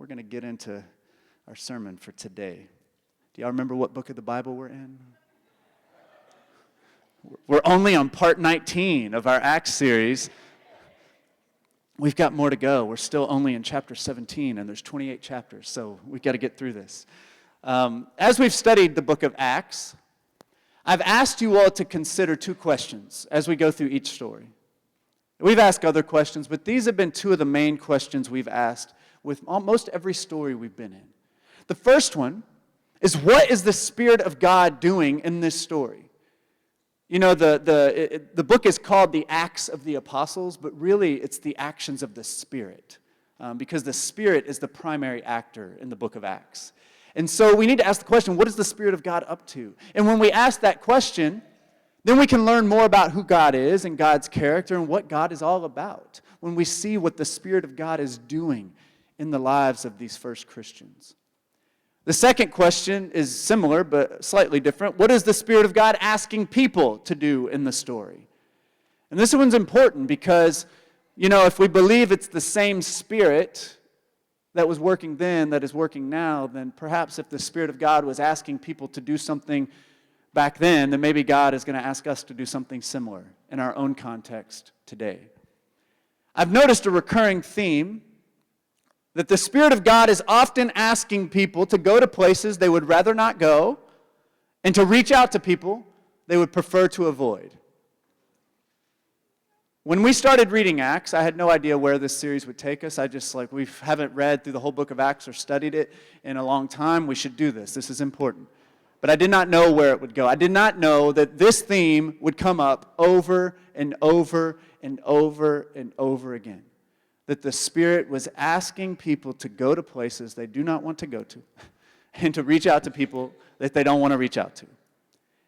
we're going to get into our sermon for today. Do y'all remember what book of the Bible we're in? We're only on part 19 of our Acts series. We've got more to go. We're still only in chapter 17, and there's 28 chapters, so we've got to get through this. As we've studied the book of Acts, I've asked you all to consider two questions as we go through each story. We've asked other questions, but these have been two of the main questions we've asked with almost every story we've been in. The first one is, what is the Spirit of God doing in this story? You know, the book is called the Acts of the Apostles, but really it's the actions of the Spirit, because the Spirit is the primary actor in the book of Acts. And so we need to ask the question, what is the Spirit of God up to? And when we ask that question, then we can learn more about who God is and God's character and what God is all about when we see what the Spirit of God is doing in the lives of these first Christians. The second question is similar but slightly different. What is the Spirit of God asking people to do in the story? And this one's important because, you know, if we believe it's the same Spirit that was working then that is working now, then perhaps if the Spirit of God was asking people to do something back then maybe God is going to ask us to do something similar in our own context today. I've noticed a recurring theme that the Spirit of God is often asking people to go to places they would rather not go and to reach out to people they would prefer to avoid. When we started reading Acts, I had no idea where this series would take us. We haven't read through the whole book of Acts or studied it in a long time. We should do this. This is important. But I did not know where it would go. I did not know that this theme would come up over and over and over and over again. That the Spirit was asking people to go to places they do not want to go to and to reach out to people that they don't want to reach out to.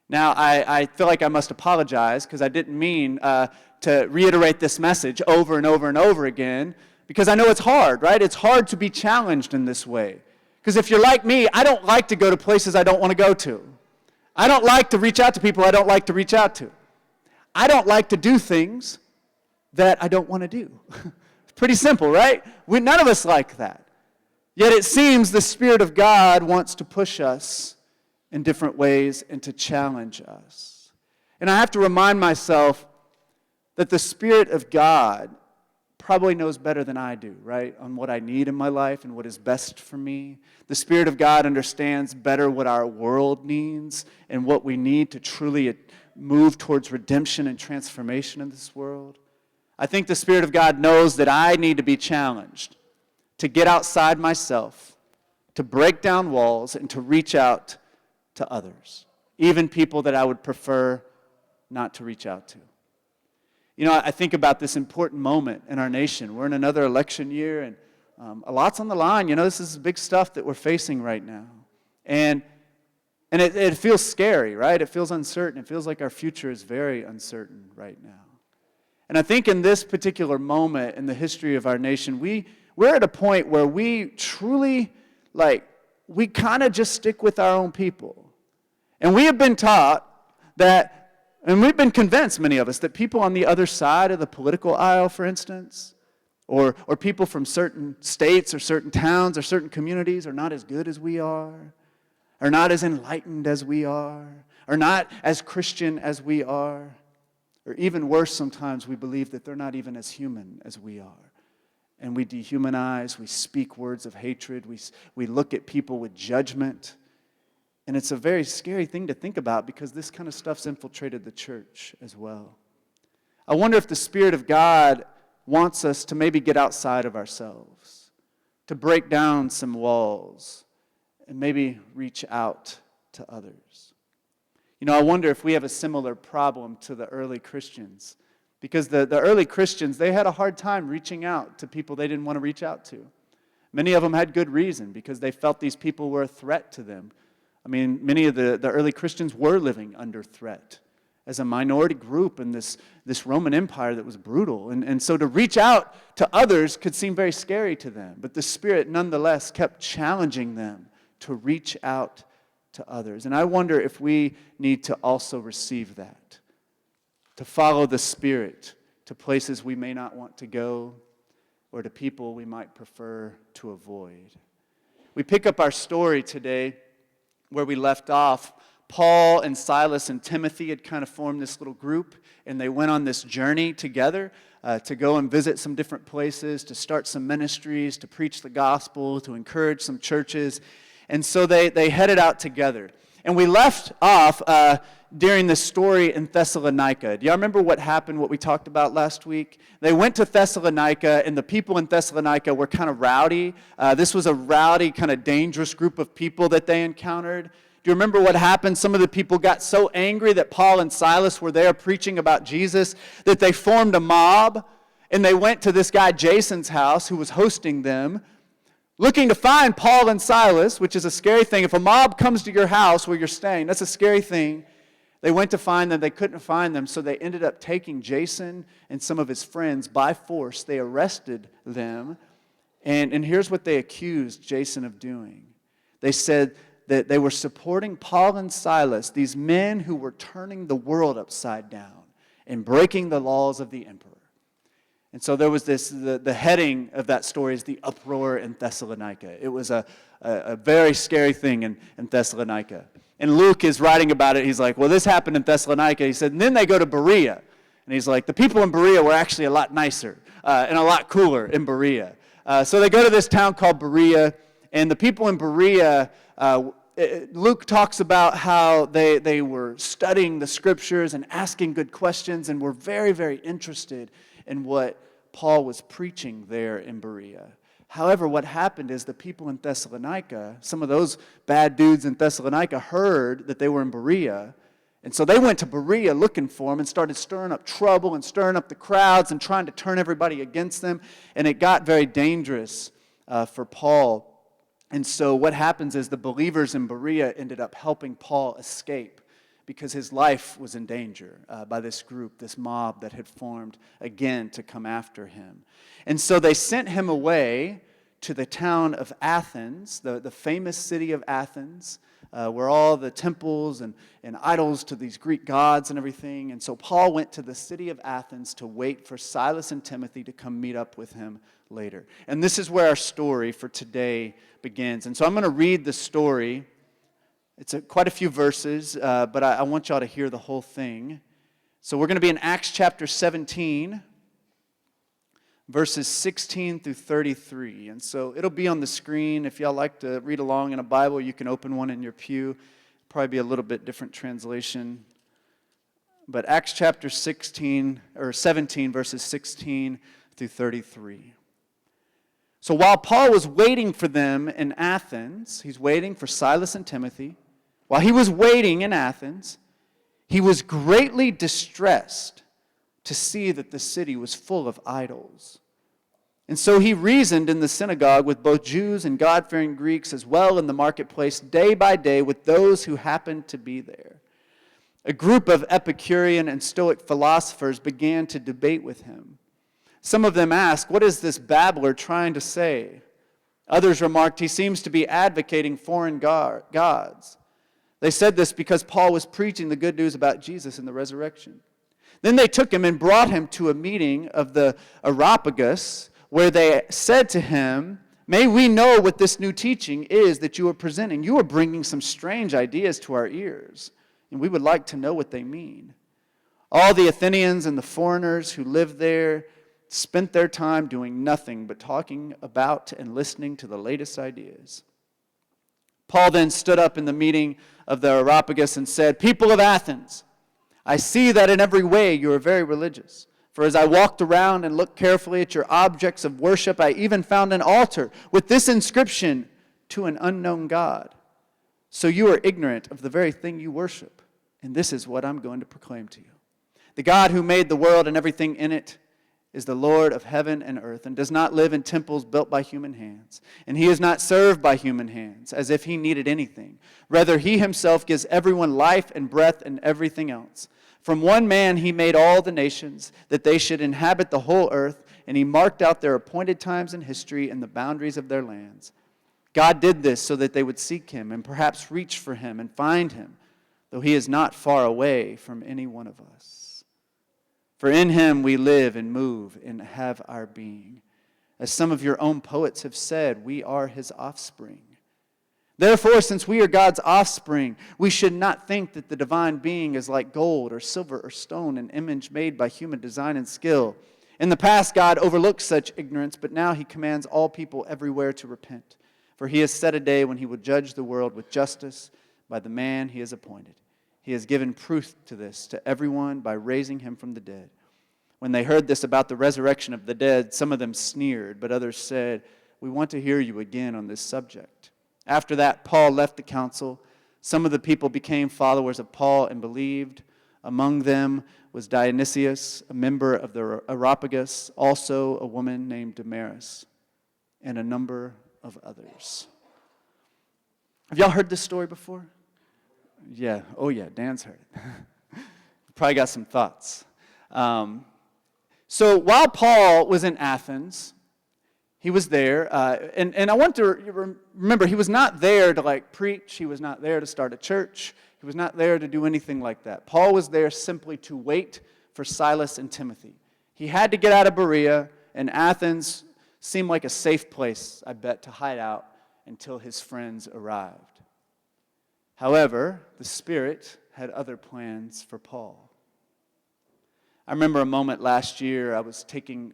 Now, I feel like I must apologize because I didn't mean to reiterate this message over and over and over again, because I know it's hard, right? It's hard to be challenged in this way. Because if you're like me, I don't like to go to places I don't want to go to. I don't like to reach out to people I don't like to reach out to. I don't like to do things that I don't want to do. It's pretty simple, right? None of us like that. Yet it seems the Spirit of God wants to push us in different ways and to challenge us. And I have to remind myself that the Spirit of God probably knows better than I do, right, on what I need in my life and what is best for me. The Spirit of God understands better what our world needs and what we need to truly move towards redemption and transformation in this world. I think the Spirit of God knows that I need to be challenged to get outside myself, to break down walls, and to reach out to others, even people that I would prefer not to reach out to. You know, I think about this important moment in our nation. We're in another election year, and a lot's on the line. You know, this is big stuff that we're facing right now. And it feels scary, right? It feels uncertain. It feels like our future is very uncertain right now. And I think in this particular moment in the history of our nation, we're at a point where we truly, we kind of just stick with our own people. And we have been taught that, and we've been convinced, many of us, that people on the other side of the political aisle, for instance, or people from certain states or certain towns or certain communities are not as good as we are not as enlightened as we are not as Christian as we are, or even worse, sometimes we believe that they're not even as human as we are. And we dehumanize, we speak words of hatred, we look at people with judgment. And it's a very scary thing to think about because this kind of stuff's infiltrated the church as well. I wonder if the Spirit of God wants us to maybe get outside of ourselves, to break down some walls, and maybe reach out to others. You know, I wonder if we have a similar problem to the early Christians, because the early Christians, they had a hard time reaching out to people they didn't want to reach out to. Many of them had good reason because they felt these people were a threat to them. I mean, many of the early Christians were living under threat as a minority group in this Roman Empire that was brutal. And so to reach out to others could seem very scary to them. But the Spirit nonetheless kept challenging them to reach out to others. And I wonder if we need to also receive that, to follow the Spirit to places we may not want to go, or to people we might prefer to avoid. We pick up our story today where we left off. Paul and Silas and Timothy had kind of formed this little group, and they went on this journey together to go and visit some different places, to start some ministries, to preach the gospel, to encourage some churches. And so they headed out together. And we left off during the story in Thessalonica. Do y'all remember what happened, what we talked about last week? They went to Thessalonica, and the people in Thessalonica were kind of rowdy. This was a rowdy, kind of dangerous group of people that they encountered. Do you remember what happened? Some of the people got so angry that Paul and Silas were there preaching about Jesus that they formed a mob, and they went to this guy Jason's house who was hosting them, looking to find Paul and Silas, which is a scary thing. If a mob comes to your house where you're staying, that's a scary thing. They went to find them. They couldn't find them, so they ended up taking Jason and some of his friends by force. They arrested them, and here's what they accused Jason of doing. They said that they were supporting Paul and Silas, these men who were turning the world upside down and breaking the laws of the emperor. And so there was the heading of that story is the uproar in Thessalonica. It was a very scary thing in Thessalonica. And Luke is writing about it. He's like, well, this happened in Thessalonica. He said, and then they go to Berea. And he's like, the people in Berea were actually a lot nicer and a lot cooler in Berea. So they go to this town called Berea, and the people in Berea, Luke talks about how they were studying the scriptures and asking good questions and were very, very interested in what Paul was preaching there in Berea. However, what happened is the people in Thessalonica, some of those bad dudes in Thessalonica heard that they were in Berea, and so they went to Berea looking for them and started stirring up trouble and stirring up the crowds and trying to turn everybody against them, and it got very dangerous for Paul. And so what happens is the believers in Berea ended up helping Paul escape because his life was in danger by this group, this mob that had formed again to come after him. And so they sent him away to the town of Athens, the famous city of Athens, where all the temples and idols to these Greek gods and everything. And so Paul went to the city of Athens to wait for Silas and Timothy to come meet up with him later. And this is where our story for today begins. And so I'm going to read the story. It's quite a few verses, but I want y'all to hear the whole thing. So we're going to be in Acts chapter 17, verses 16 through 33. And so it'll be on the screen. If y'all like to read along in a Bible, you can open one in your pew. Probably be a little bit different translation. But Acts chapter 17, verses 16 through 33. So while Paul was waiting for them in Athens, he's waiting for Silas and Timothy. While he was waiting in Athens, he was greatly distressed to see that the city was full of idols. And so he reasoned in the synagogue with both Jews and God-fearing Greeks as well in the marketplace day by day with those who happened to be there. A group of Epicurean and Stoic philosophers began to debate with him. Some of them asked, "What is this babbler trying to say?" Others remarked, "He seems to be advocating foreign gods." They said this because Paul was preaching the good news about Jesus and the resurrection. Then they took him and brought him to a meeting of the Areopagus, where they said to him, "May we know what this new teaching is that you are presenting? You are bringing some strange ideas to our ears, and we would like to know what they mean." All the Athenians and the foreigners who lived there spent their time doing nothing but talking about and listening to the latest ideas. Paul then stood up in the meeting of the Areopagus and said, "People of Athens, I see that in every way you are very religious. For as I walked around and looked carefully at your objects of worship, I even found an altar with this inscription, 'To an unknown God.' So you are ignorant of the very thing you worship. And this is what I'm going to proclaim to you. The God who made the world and everything in it is the Lord of heaven and earth, and does not live in temples built by human hands. And he is not served by human hands, as if he needed anything. Rather, he himself gives everyone life and breath and everything else. From one man he made all the nations, that they should inhabit the whole earth, and he marked out their appointed times in history and the boundaries of their lands. God did this so that they would seek him, and perhaps reach for him and find him, though he is not far away from any one of us. For in him we live and move and have our being. As some of your own poets have said, we are his offspring. Therefore, since we are God's offspring, we should not think that the divine being is like gold or silver or stone, an image made by human design and skill. In the past, God overlooked such ignorance, but now he commands all people everywhere to repent. For he has set a day when he will judge the world with justice by the man he has appointed. He has given proof to this to everyone by raising him from the dead. When they heard this about the resurrection of the dead, some of them sneered, but others said, we want to hear you again on this subject. After that, Paul left the council. Some of the people became followers of Paul and believed. Among them was Dionysius, a member of the Areopagus, also a woman named Damaris, and a number of others. Have y'all heard this story before? Yeah. Oh, yeah. Dan's heard it. Probably got some thoughts. So while Paul was in Athens, he was there, and I want to remember, he was not there to preach. He was not there to start a church. He was not there to do anything like that. Paul was there simply to wait for Silas and Timothy. He had to get out of Berea, and Athens seemed like a safe place, I bet, to hide out until his friends arrived. However, the Spirit had other plans for Paul. I remember a moment last year, I was taking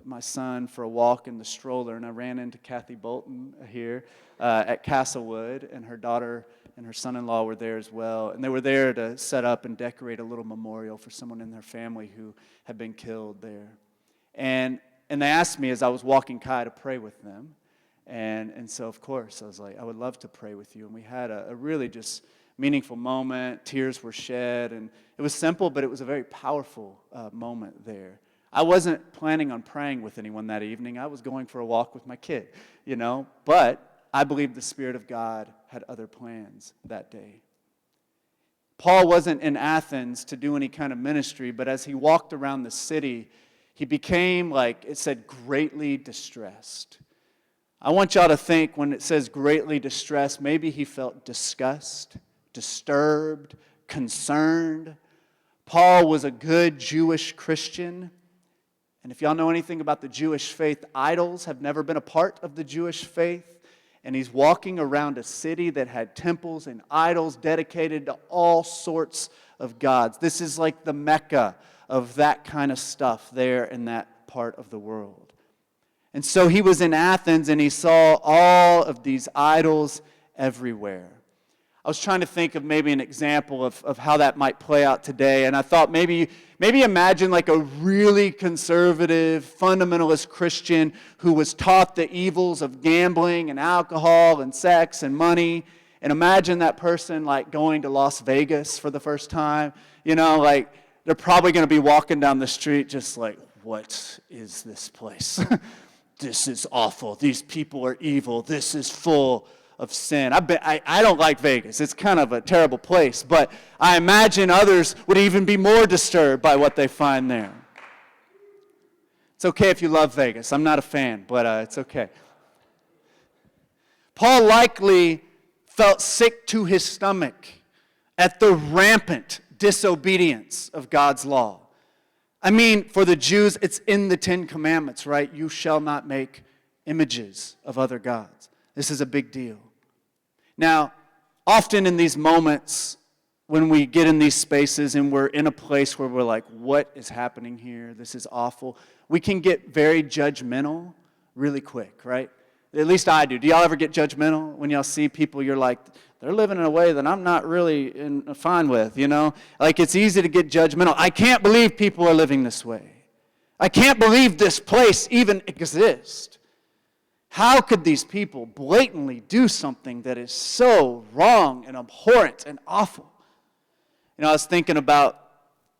my son for a walk in the stroller, and I ran into Kathy Bolton here at Castlewood, and her daughter and her son-in-law were there as well, and they were there to set up and decorate a little memorial for someone in their family who had been killed there. And they asked me as I was walking Kai to pray with them, and so of course I was like, I would love to pray with you, and we had a really just meaningful moment. Tears were shed, and it was simple, but it was a very powerful moment there. I wasn't planning on praying with anyone that evening. I was going for a walk with my kid, but I believe the Spirit of God had other plans that day. Paul wasn't in Athens to do any kind of ministry, but as he walked around the city, he became, like it said, greatly distressed. I want y'all to think when it says greatly distressed, maybe he felt disgust, disturbed, concerned. Paul was a good Jewish Christian. And if y'all know anything about the Jewish faith, idols have never been a part of the Jewish faith. And he's walking around a city that had temples and idols dedicated to all sorts of gods. This is like the Mecca of that kind of stuff there in that part of the world. And so he was in Athens and he saw all of these idols everywhere. I was trying to think of maybe an example of how that might play out today, and I thought maybe imagine like a really conservative, fundamentalist Christian who was taught the evils of gambling and alcohol and sex and money, and imagine that person like going to Las Vegas for the first time. They're probably going to be walking down the street just like, what is this place? This is awful. These people are evil. This is full of sin. I don't like Vegas. It's kind of a terrible place, but I imagine others would even be more disturbed by what they find there. It's okay if you love Vegas. I'm not a fan, but it's okay. Paul likely felt sick to his stomach at the rampant disobedience of God's law. I mean, for the Jews, it's in the Ten Commandments, right? You shall not make images of other gods. This is a big deal. Now, often in these moments, when we get in these spaces and we're in a place where we're like, what is happening here? This is awful. We can get very judgmental really quick, right? At least I do. Do y'all ever get judgmental when y'all see people, you're like, they're living in a way that I'm not really fine with, Like, it's easy to get judgmental. I can't believe people are living this way. I can't believe this place even exists. How could these people blatantly do something that is so wrong and abhorrent and awful? I was thinking about,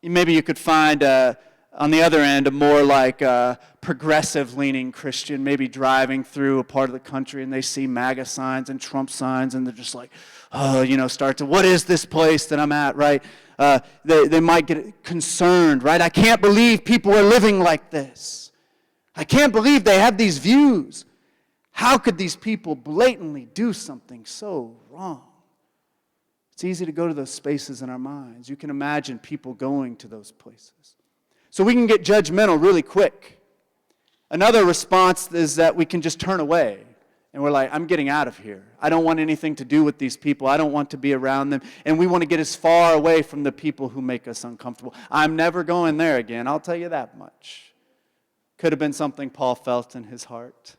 maybe you could find, on the other end, a more like progressive-leaning Christian, maybe driving through a part of the country and they see MAGA signs and Trump signs and they're just like, start to, what is this place that I'm at, right? They might get concerned, right? I can't believe people are living like this. I can't believe they have these views. How could these people blatantly do something so wrong? It's easy to go to those spaces in our minds. You can imagine people going to those places. So we can get judgmental really quick. Another response is that we can just turn away. And we're like, I'm getting out of here. I don't want anything to do with these people. I don't want to be around them. And we want to get as far away from the people who make us uncomfortable. I'm never going there again, I'll tell you that much. Could have been something Paul felt in his heart.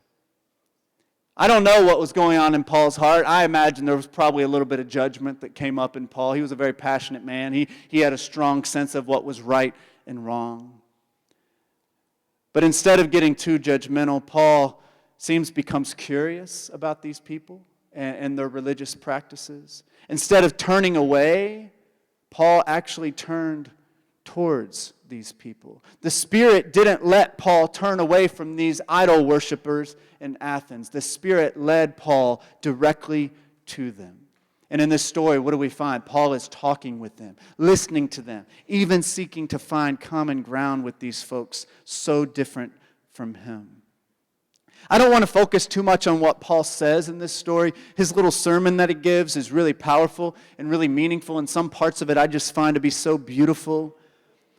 I don't know what was going on in Paul's heart. I imagine there was probably a little bit of judgment that came up in Paul. He was a very passionate man. He had a strong sense of what was right and wrong. But instead of getting too judgmental, Paul becomes curious about these people and their religious practices. Instead of turning away, Paul actually turned towards these people. The Spirit didn't let Paul turn away from these idol worshipers in Athens. The Spirit led Paul directly to them. And in this story, what do we find? Paul is talking with them, listening to them, even seeking to find common ground with these folks so different from him. I don't want to focus too much on what Paul says in this story. His little sermon that he gives is really powerful and really meaningful, and some parts of it I just find to be so beautiful.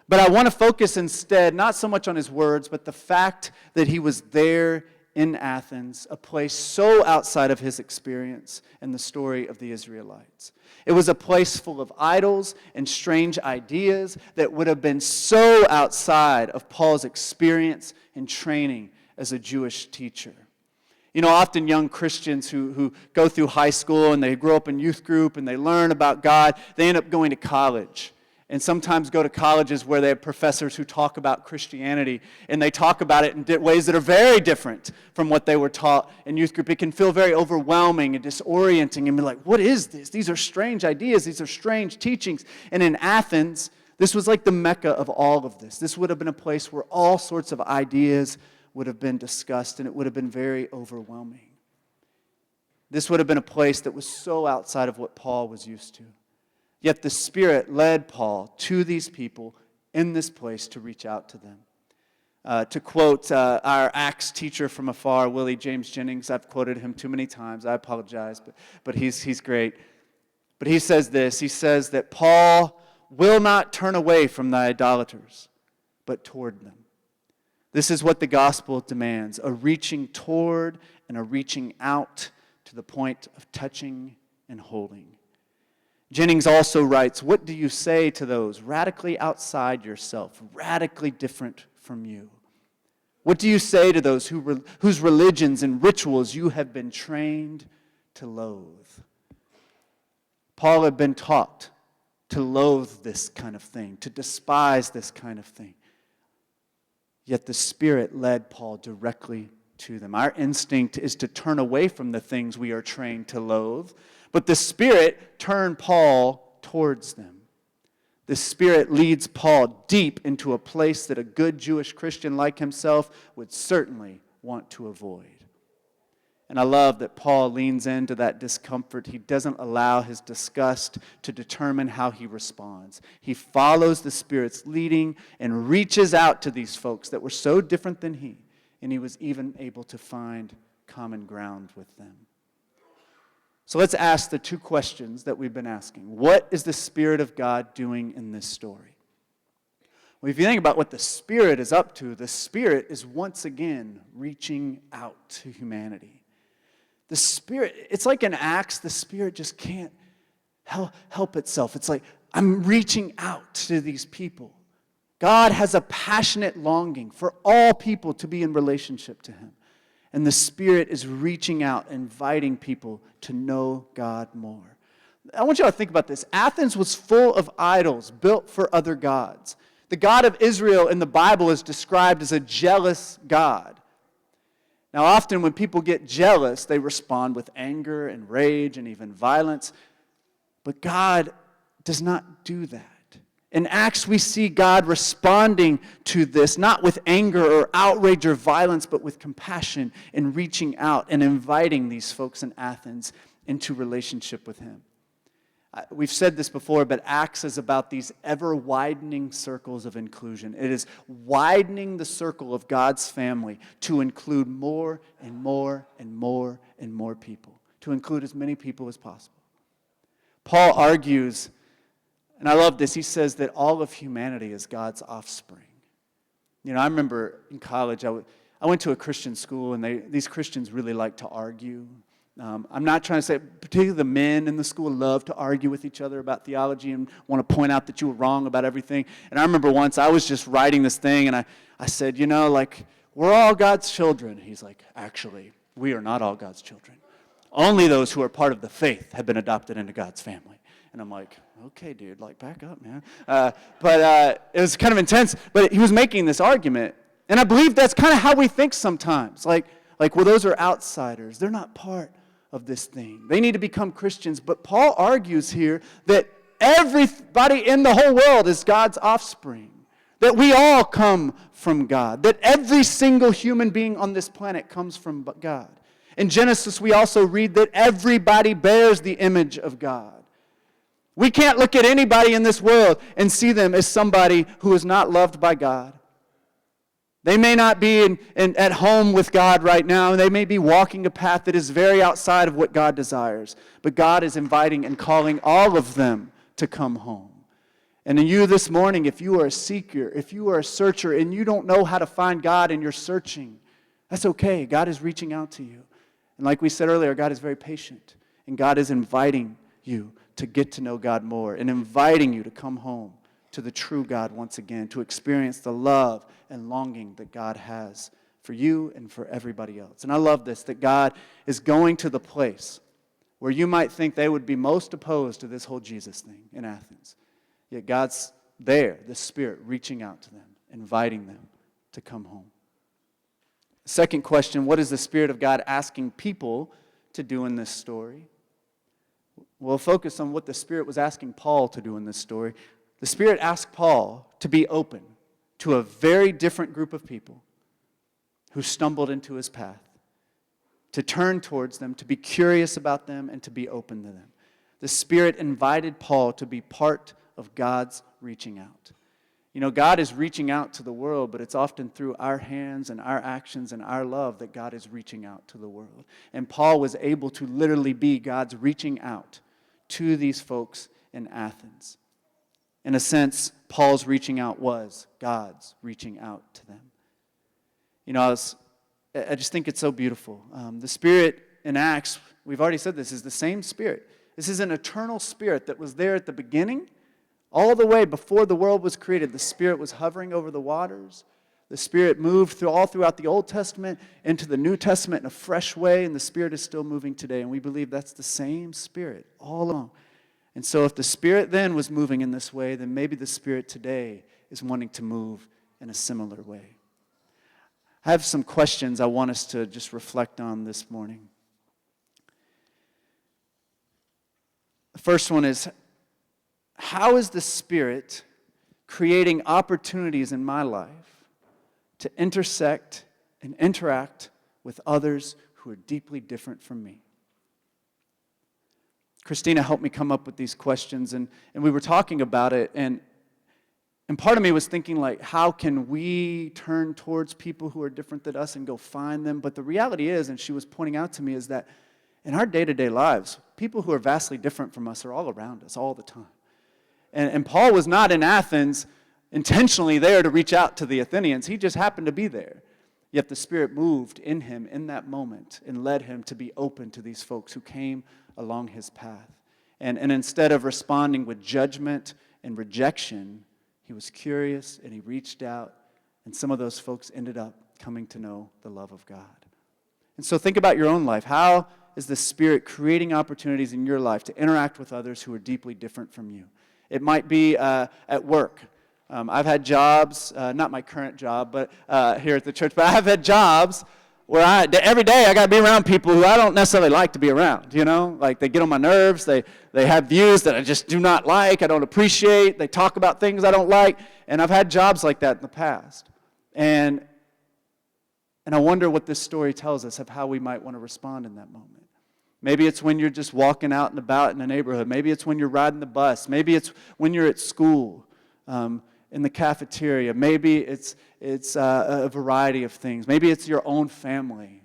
But I want to focus instead, not so much on his words, but the fact that he was there in Athens, a place so outside of his experience in the story of the Israelites. It was a place full of idols and strange ideas that would have been so outside of Paul's experience and training as a Jewish teacher. You know, often young Christians who go through high school and they grow up in youth group and they learn about God, they end up going to college. And sometimes go to colleges where they have professors who talk about Christianity, and they talk about it in ways that are very different from what they were taught in youth group. It can feel very overwhelming and disorienting and be like, what is this? These are strange ideas. These are strange teachings. And in Athens, this was like the mecca of all of this. This would have been a place where all sorts of ideas would have been discussed, and it would have been very overwhelming. This would have been a place that was so outside of what Paul was used to. Yet the Spirit led Paul to these people in this place to reach out to them. To quote our Acts teacher from afar, Willie James Jennings, I've quoted him too many times, I apologize, but he's great. But he says this, he says that Paul will not turn away from the idolaters, but toward them. This is what the gospel demands, a reaching toward and a reaching out to the point of touching and holding. Jennings also writes, what do you say to those radically outside yourself, radically different from you? What do you say to those whose religions and rituals you have been trained to loathe? Paul had been taught to loathe this kind of thing, to despise this kind of thing. Yet the Spirit led Paul directly to them. Our instinct is to turn away from the things we are trained to loathe, but the Spirit turned Paul towards them. The Spirit leads Paul deep into a place that a good Jewish Christian like himself would certainly want to avoid. And I love that Paul leans into that discomfort. He doesn't allow his disgust to determine how he responds. He follows the Spirit's leading and reaches out to these folks that were so different than he, and he was even able to find common ground with them. So let's ask the two questions that we've been asking. What is the Spirit of God doing in this story? Well, if you think about what the Spirit is up to, the Spirit is once again reaching out to humanity. The Spirit, it's like in Acts, the Spirit just can't help itself. It's like, I'm reaching out to these people. God has a passionate longing for all people to be in relationship to Him. And the Spirit is reaching out, inviting people to know God more. I want you to think about this. Athens was full of idols built for other gods. The God of Israel in the Bible is described as a jealous God. Now, often when people get jealous, they respond with anger and rage and even violence. But God does not do that. In Acts, we see God responding to this, not with anger or outrage or violence, but with compassion and reaching out and inviting these folks in Athens into relationship with Him. We've said this before, but Acts is about these ever-widening circles of inclusion. It is widening the circle of God's family to include more and more and more and more people, to include as many people as possible. Paul argues, and I love this, he says that all of humanity is God's offspring. You know, I remember in college, I went to a Christian school, and these Christians really like to argue. I'm not trying to say, particularly the men in the school love to argue with each other about theology and want to point out that you were wrong about everything. And I remember once I was just writing this thing, and I said, we're all God's children. He's like, actually, we are not all God's children. Only those who are part of the faith have been adopted into God's family. And I'm like, okay, dude, back up, man. But it was kind of intense. But he was making this argument. And I believe that's kind of how we think sometimes. Well, those are outsiders. They're not part of this thing. They need to become Christians. But Paul argues here that everybody in the whole world is God's offspring. That we all come from God. That every single human being on this planet comes from God. In Genesis, we also read that everybody bears the image of God. We can't look at anybody in this world and see them as somebody who is not loved by God. They may not be at home with God right now. They may be walking a path that is very outside of what God desires. But God is inviting and calling all of them to come home. And in you this morning, if you are a seeker, if you are a searcher, and you don't know how to find God and you're searching, that's okay. God is reaching out to you. And like we said earlier, God is very patient. And God is inviting you to get to know God more and inviting you to come home to the true God once again, to experience the love and longing that God has for you and for everybody else. And I love this, that God is going to the place where you might think they would be most opposed to this whole Jesus thing in Athens. Yet God's there, the Spirit reaching out to them, inviting them to come home. Second question, what is the Spirit of God asking people to do in this story? We'll focus on what the Spirit was asking Paul to do in this story. The Spirit asked Paul to be open to a very different group of people who stumbled into his path, to turn towards them, to be curious about them, and to be open to them. The Spirit invited Paul to be part of God's reaching out. God is reaching out to the world, but it's often through our hands and our actions and our love that God is reaching out to the world. And Paul was able to literally be God's reaching out to these folks in Athens. In a sense, Paul's reaching out was God's reaching out to them. I just think it's so beautiful. The Spirit in Acts, we've already said this, is the same Spirit. This is an eternal Spirit that was there at the beginning. All the way before the world was created, the Spirit was hovering over the waters. The Spirit moved all throughout the Old Testament into the New Testament in a fresh way, and the Spirit is still moving today. And we believe that's the same Spirit all along. And so if the Spirit then was moving in this way, then maybe the Spirit today is wanting to move in a similar way. I have some questions I want us to just reflect on this morning. The first one is, how is the Spirit creating opportunities in my life to intersect and interact with others who are deeply different from me? Christina helped me come up with these questions, and we were talking about it, and part of me was thinking, how can we turn towards people who are different than us and go find them? But the reality is, and she was pointing out to me, is that in our day-to-day lives, people who are vastly different from us are all around us all the time. And Paul was not in Athens intentionally there to reach out to the Athenians. He just happened to be there. Yet the Spirit moved in him in that moment and led him to be open to these folks who came along his path. And instead of responding with judgment and rejection, he was curious and he reached out, and some of those folks ended up coming to know the love of God. And so think about your own life. How is the Spirit creating opportunities in your life to interact with others who are deeply different from you? It might be at work. I've had jobs, not my current job, but here at the church, but I've had jobs where every day I got to be around people who I don't necessarily like to be around, They get on my nerves, they have views that I just do not like, I don't appreciate, they talk about things I don't like, and I've had jobs like that in the past. And I wonder what this story tells us of how we might want to respond in that moment. Maybe it's when you're just walking out and about in a neighborhood. Maybe it's when you're riding the bus. Maybe it's when you're at school, in the cafeteria. Maybe it's a variety of things. Maybe it's your own family.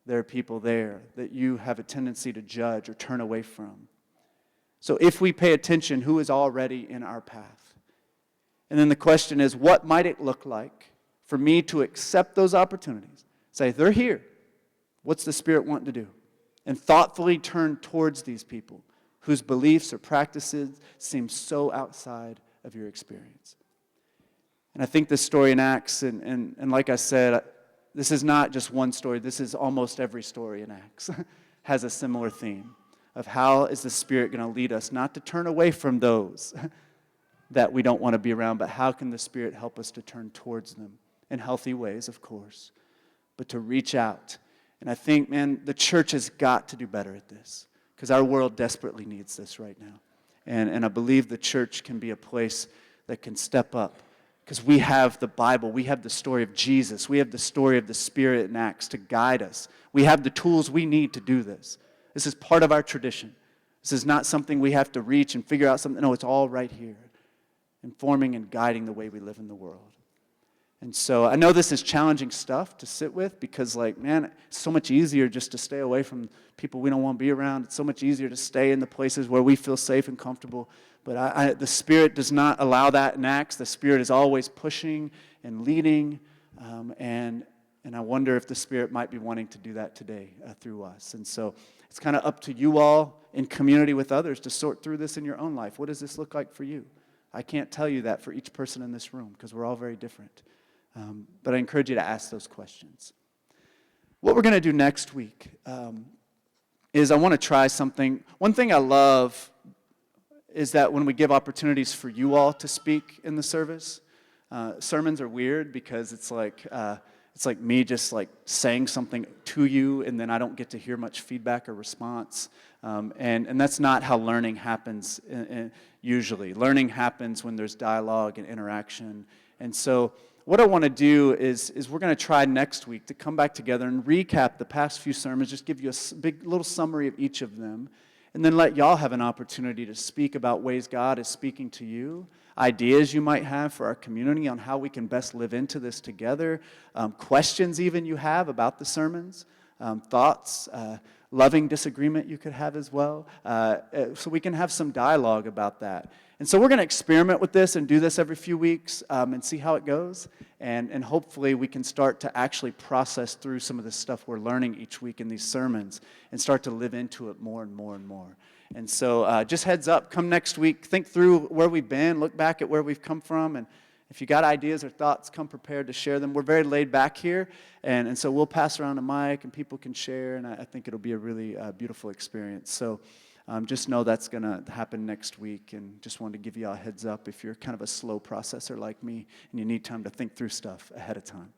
There are people there that you have a tendency to judge or turn away from. So if we pay attention, who is already in our path? And then the question is, what might it look like for me to accept those opportunities, Say, they're here. What's the Spirit wanting to do? And thoughtfully turn towards these people whose beliefs or practices seem so outside of your experience. And I think this story in Acts, and like I said, this is not just one story. This is almost every story in Acts has a similar theme of how is the Spirit going to lead us not to turn away from those that we don't want to be around, but how can the Spirit help us to turn towards them in healthy ways, of course, but to reach out. And I think, man, the church has got to do better at this because our world desperately needs this right now. And I believe the church can be a place that can step up because we have the Bible. We have the story of Jesus. We have the story of the Spirit in Acts to guide us. We have the tools we need to do this. This is part of our tradition. This is not something we have to reach and figure out something. No, it's all right here, informing and guiding the way we live in the world. And so I know this is challenging stuff to sit with because, like, man, it's so much easier just to stay away from people we don't want to be around. It's so much easier to stay in the places where we feel safe and comfortable. But the Spirit does not allow that in Acts. The Spirit is always pushing and leading. And I wonder if the Spirit might be wanting to do that today through us. And so it's kind of up to you all in community with others to sort through this in your own life. What does this look like for you? I can't tell you that for each person in this room because we're all very different. But I encourage you to ask those questions. What we're going to do next week is I want to try something. One thing I love is that when we give opportunities for you all to speak in the service, sermons are weird because it's like me just like saying something to you and then I don't get to hear much feedback or response. And that's not how learning happens usually. Learning happens when there's dialogue and interaction. And so what I want to do is we're going to try next week to come back together and recap the past few sermons, just give you a big little summary of each of them, and then let y'all have an opportunity to speak about ways God is speaking to you, ideas you might have for our community on how we can best live into this together, questions even you have about the sermons, thoughts, loving disagreement you could have as well, so we can have some dialogue about that. And so we're going to experiment with this and do this every few weeks and see how it goes. And hopefully we can start to actually process through some of the stuff we're learning each week in these sermons and start to live into it more and more and more. And so just heads up, come next week, think through where we've been, look back at where we've come from, and if you got ideas or thoughts, come prepared to share them. We're very laid back here, and so we'll pass around a mic and people can share, and I think it'll be a really beautiful experience. So just know that's going to happen next week, and just wanted to give you a heads up if you're kind of a slow processor like me and you need time to think through stuff ahead of time.